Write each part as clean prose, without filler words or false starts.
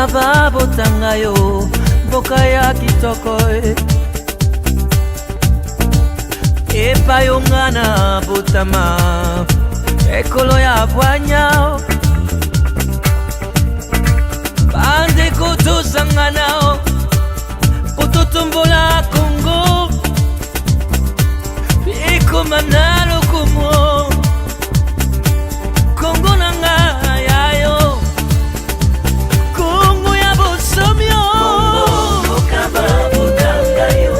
Bokaba botangayo bokaya kitoko epa yongana botama ekolo ya bwanya bande kotosangana kototombola Congo ekomana lokumo Congo nanga yayo Congo ya bosomyo Bokaba botangayo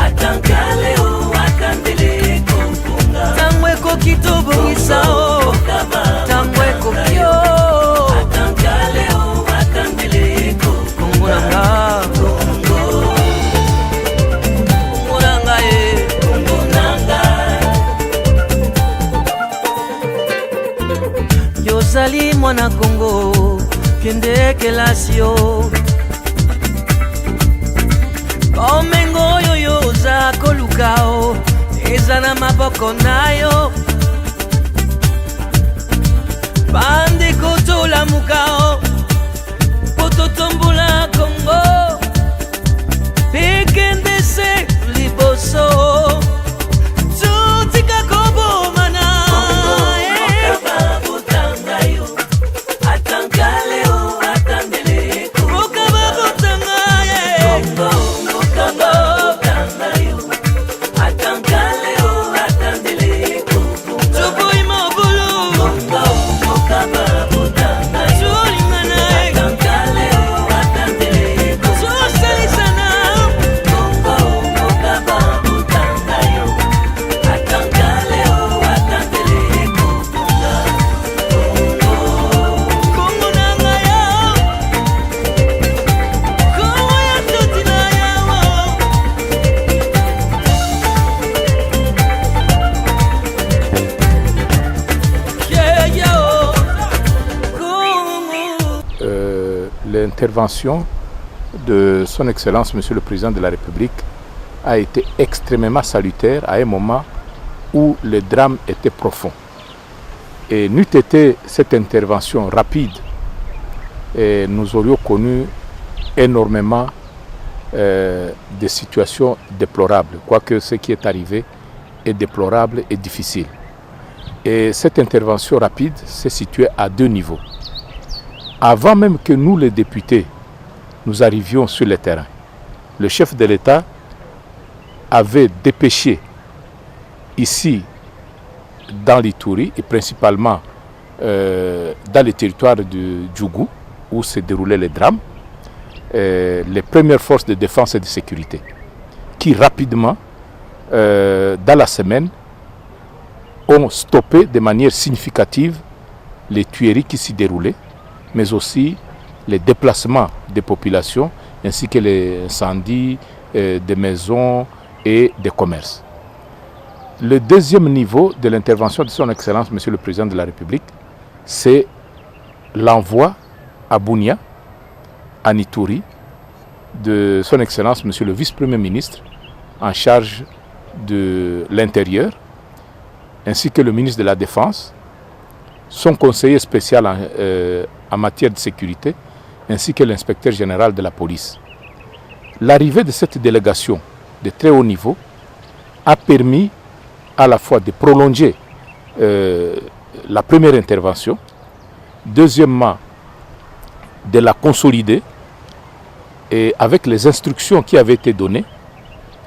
atankaleo akandele kompunga tangwe kokito bongisao tangwe kokyo atankaleo akandele Congo nanga Congo nanga Congo nanga yozali mwana Congo kende kelasio omengo yoyo za kolukao eza na maboko nayo bande kotola mukao kototombola Congo pekende se liboso tutika kobomana L'intervention de son Excellence, Monsieur le Président de la République, a été extrêmement salutaire à un moment où le drame était profond. Et n'eût été cette intervention rapide, et nous aurions connu énormément de situations déplorables, quoique ce qui est arrivé est déplorable et difficile. Et cette intervention rapide s'est située à deux niveaux. Avant même que nous, les députés, nous arrivions sur le terrain, le chef de l'État avait dépêché ici, dans l'Ituri, et principalement dans le territoire de Djougou, où se déroulaient les drames, les premières forces de défense et de sécurité, qui rapidement, dans la semaine, ont stoppé de manière significative les tueries qui s'y déroulaient, mais aussi les déplacements des populations, ainsi que les incendies des maisons et des commerces. Le deuxième niveau de l'intervention de son Excellence, Monsieur le Président de la République, c'est l'envoi à Bunia, à Ituri, de son Excellence, Monsieur le Vice-Premier ministre, en charge de l'Intérieur, ainsi que le ministre de la Défense, son conseiller spécial en matière de sécurité, ainsi que l'inspecteur général de la police. L'arrivée de cette délégation de très haut niveau a permis à la fois de prolonger la première intervention, deuxièmement de la consolider, et avec les instructions qui avaient été données,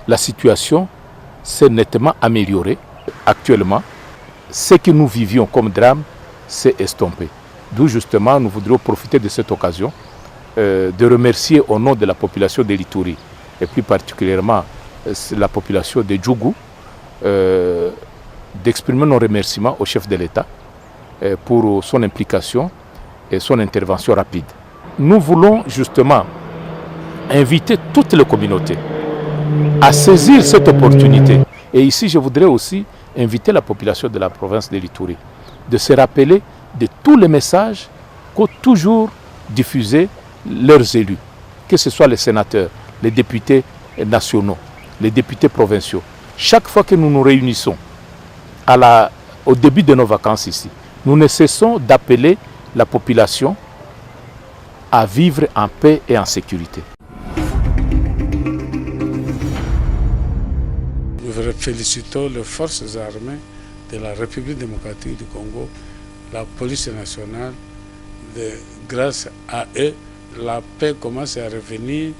la situation s'est nettement améliorée. Actuellement, ce que nous vivions comme drame s'est estompé. D'où justement nous voudrions profiter de cette occasion de remercier au nom de la population de l'Ituri et plus particulièrement la population de Djougou, d'exprimer nos remerciements au chef de l'État pour son implication et son intervention rapide. Nous voulons justement inviter toutes les communautés à saisir cette opportunité. Et ici, je voudrais aussi inviter la population de la province de l'Ituri de se rappeler de tous les messages qu'ont toujours diffusés leurs élus, que ce soit les sénateurs, les députés nationaux, les députés provinciaux. Chaque fois que nous nous réunissons au début de nos vacances ici, nous ne cessons d'appeler la population à vivre en paix et en sécurité. Nous félicitons les forces armées de la République démocratique du Congo, la police nationale. Grâce à eux, la paix commence à revenir,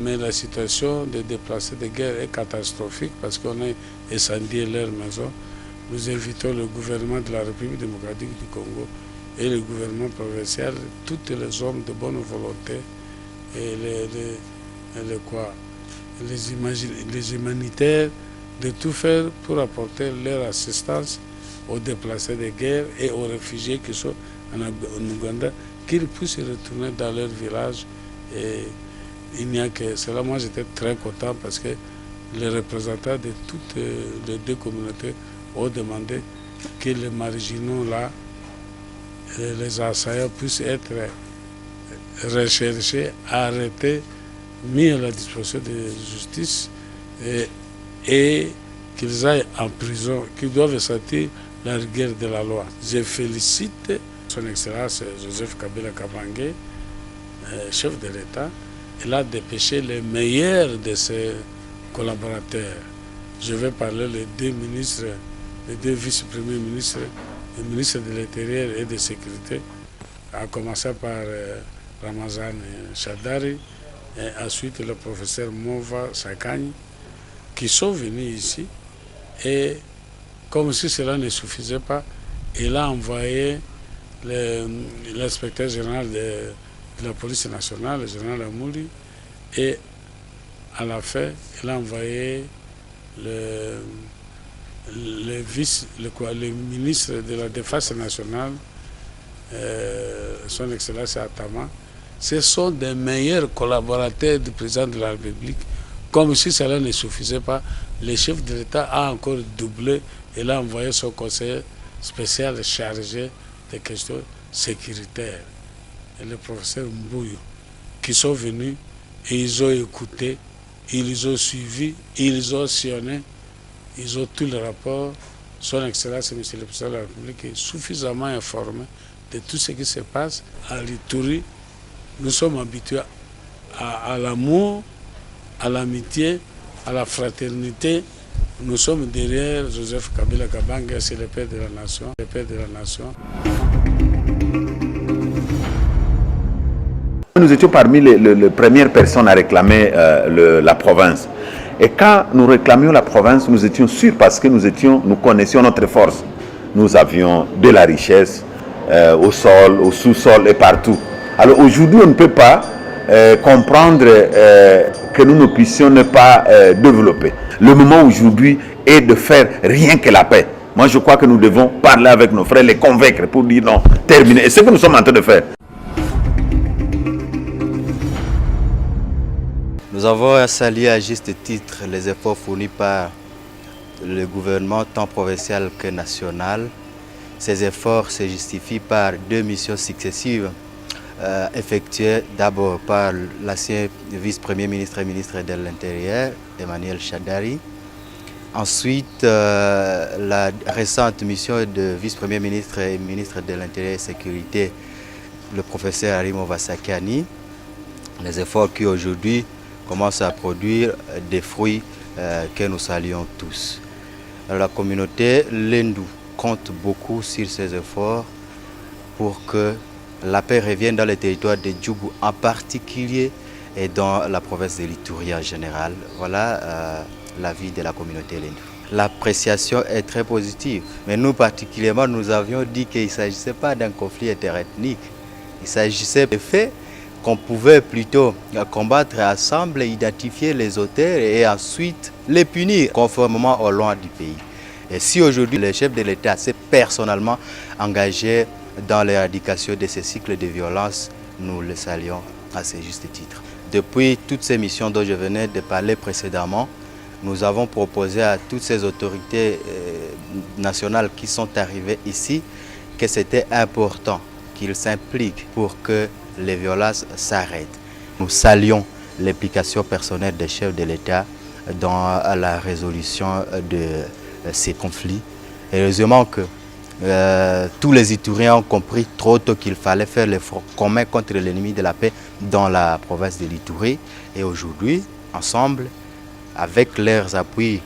mais la situation des déplacés de guerre est catastrophique parce qu'on a incendié leur maison. Nous invitons le gouvernement de la République démocratique du Congo et le gouvernement provincial, tous les hommes de bonne volonté et les humanitaires, de tout faire pour apporter leur assistance aux déplacés de guerre et aux réfugiés qui sont en Ouganda, qu'ils puissent retourner dans leur village. Et il n'y a que cela. Moi, j'étais très content parce que les représentants de toutes les deux communautés ont demandé que les marginaux là, les assaillants puissent être recherchés, arrêtés, mis à la disposition de la justice et qu'ils aillent en prison, qu'ils doivent sortir la rigueur de la loi. Je félicite Son Excellence Joseph Kabila Kabange, chef de l'État. Il a dépêché les meilleurs de ses collaborateurs. Je vais parler les deux ministres, les deux vice-premiers ministres, le ministre de l'Intérieur et de la Sécurité, à commencer par Ramazan Chadari, et ensuite le professeur Mova Sakani, qui sont venus ici. Et comme si cela ne suffisait pas, il a envoyé l'inspecteur général de la police nationale, le général Amouli, et à la fin, il a envoyé le ministre de la Défense nationale, son Excellence Atama. Ce sont des meilleurs collaborateurs du président de la République. Comme si cela ne suffisait pas, le chef de l'État a encore doublé et l'a envoyé son conseiller spécial chargé des questions sécuritaires, et le professeur Mbouyo, qui sont venus et ils ont écouté, ils ont suivi, ils ont sionné, ils ont tous les rapports. Son Excellence, Monsieur le Président de la République, est suffisamment informé de tout ce qui se passe à l'Ituri. Nous sommes habitués à l'amour, à l'amitié, à la fraternité. Nous sommes derrière Joseph Kabila Kabange, c'est le père de la nation, le père de la nation. Nous étions parmi les premières personnes à réclamer la province. Et quand nous réclamions la province, nous étions sûrs parce que nous connaissions notre force. Nous avions de la richesse au sol, au sous-sol et partout. Alors aujourd'hui, on ne peut pas comprendre que nous ne puissions ne pas développer. Le moment aujourd'hui est de faire rien que la paix. Moi, je crois que nous devons parler avec nos frères, les convaincre pour dire non, terminer. Et c'est ce que nous sommes en train de faire. Nous avons salué à juste titre les efforts fournis par le gouvernement tant provincial que national. Ces efforts se justifient par deux missions successives effectuées d'abord par l'ancien vice-premier ministre et ministre de l'Intérieur, Emmanuel Chadari. Ensuite, la récente mission de vice-premier ministre et ministre de l'Intérieur et Sécurité, le professeur Arimo Vasakani. Les efforts qui aujourd'hui commencent à produire des fruits que nous saluons tous. La communauté Lendu compte beaucoup sur ces efforts pour que la paix revienne dans le territoire de Djougou en particulier et dans la province de l'Ituri en général. Voilà l'avis de la communauté Lendu. L'appréciation est très positive, mais nous particulièrement, nous avions dit qu'il ne s'agissait pas d'un conflit interethnique. Il s'agissait de faits qu'on pouvait plutôt combattre ensemble, identifier les auteurs et ensuite les punir conformément aux lois du pays. Et si aujourd'hui le chef de l'État s'est personnellement engagé dans l'éradication de ces cycles de violence, nous le saluons à ce juste titre. Depuis toutes ces missions dont je venais de parler précédemment, nous avons proposé à toutes ces autorités nationales qui sont arrivées ici que c'était important qu'ils s'impliquent pour que les violences s'arrêtent. Nous saluons l'implication personnelle des chefs de l'État dans la résolution de ces conflits. Et heureusement que tous les Ituriens ont compris trop tôt qu'il fallait faire l'effort commun contre l'ennemi de la paix dans la province de l'Ituri. Et aujourd'hui, ensemble, avec leurs appuis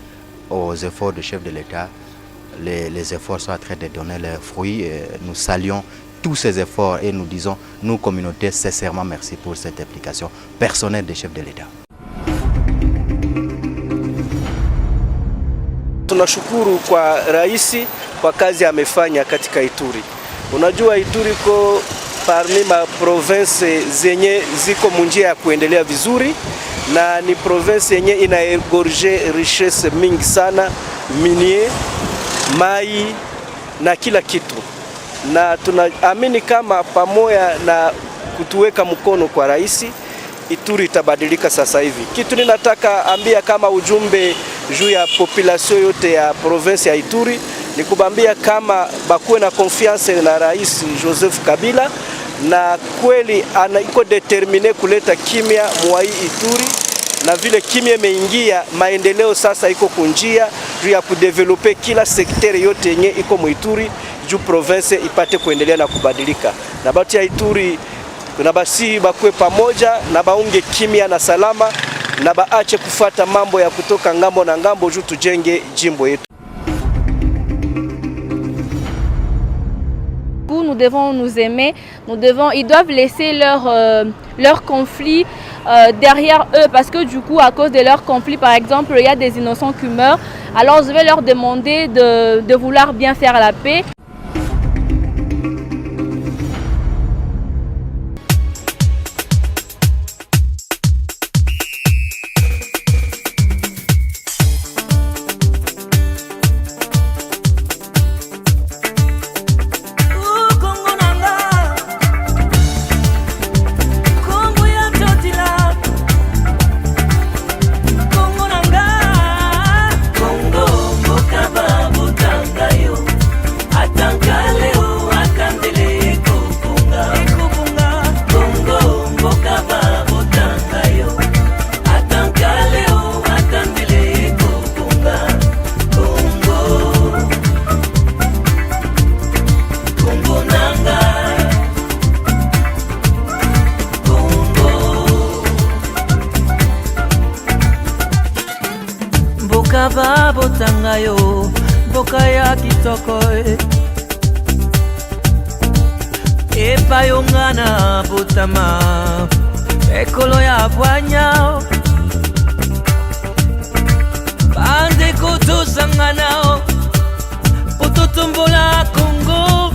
aux efforts du chef de l'État, les efforts sont en train de donner leurs fruits. Et nous saluons tous ces efforts et nous disons, nous, communauté, sincèrement merci pour cette implication personnelle des chefs de l'État. Tunashukuru kwa raisi kwa kazi amefanya katika Ituri. Unajua Ituri ko parmi ma province zenye ziko munjia ya kuendelea vizuri, na ni province yenye inaegorge richesse mingi sana, minier, mai na kila kitu. Na tunaamini kama pamoja na kutuweka mkono kwa raisi, Ituri itabadilika sasa hivi. Kitu ninataka ambia kama ujumbe juu ya population yote ya province ya Ituri ni kubambia kama bakuwe na confiance na Rais Joseph Kabila, na kweli iko determine kuleta kimya mwai Ituri, na vile kimya imeingia, maendeleo sasa iko kunjia juu ya kudevelope kila sekteri yote yenye iko muituri juu province ipate kuendelea na kubadilika. Na batu ya Ituri na basi bakwe pamoja na baunge kimya na salama, na baache kufuata mambo ya kutoka ngambo na ngambo juu tujenge jimbo yetu. Nous devons nous aimer, ils doivent laisser leur conflit derrière eux, parce que du coup à cause de leur conflit par exemple il y a des innocents qui meurent. Alors je vais leur demander de vouloir bien faire la paix. Bokaba botanga yo, boka ya kitoko epa yo ngana botama ekolo ya bwanya bande koto sangana pototombola Congo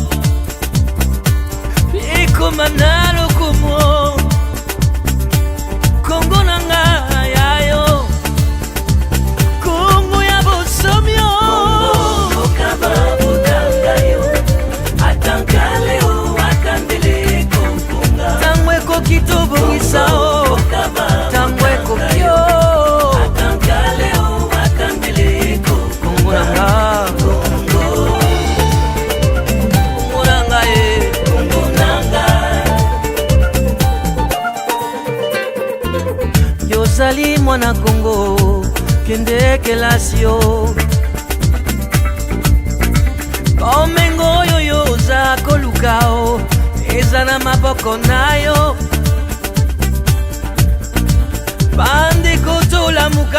ekomana lokomo Congo nanga yayo Yozali mwana Congo kende kelasio Omengo yoyo za kolukao ezana maboko nayo Bande koto la muka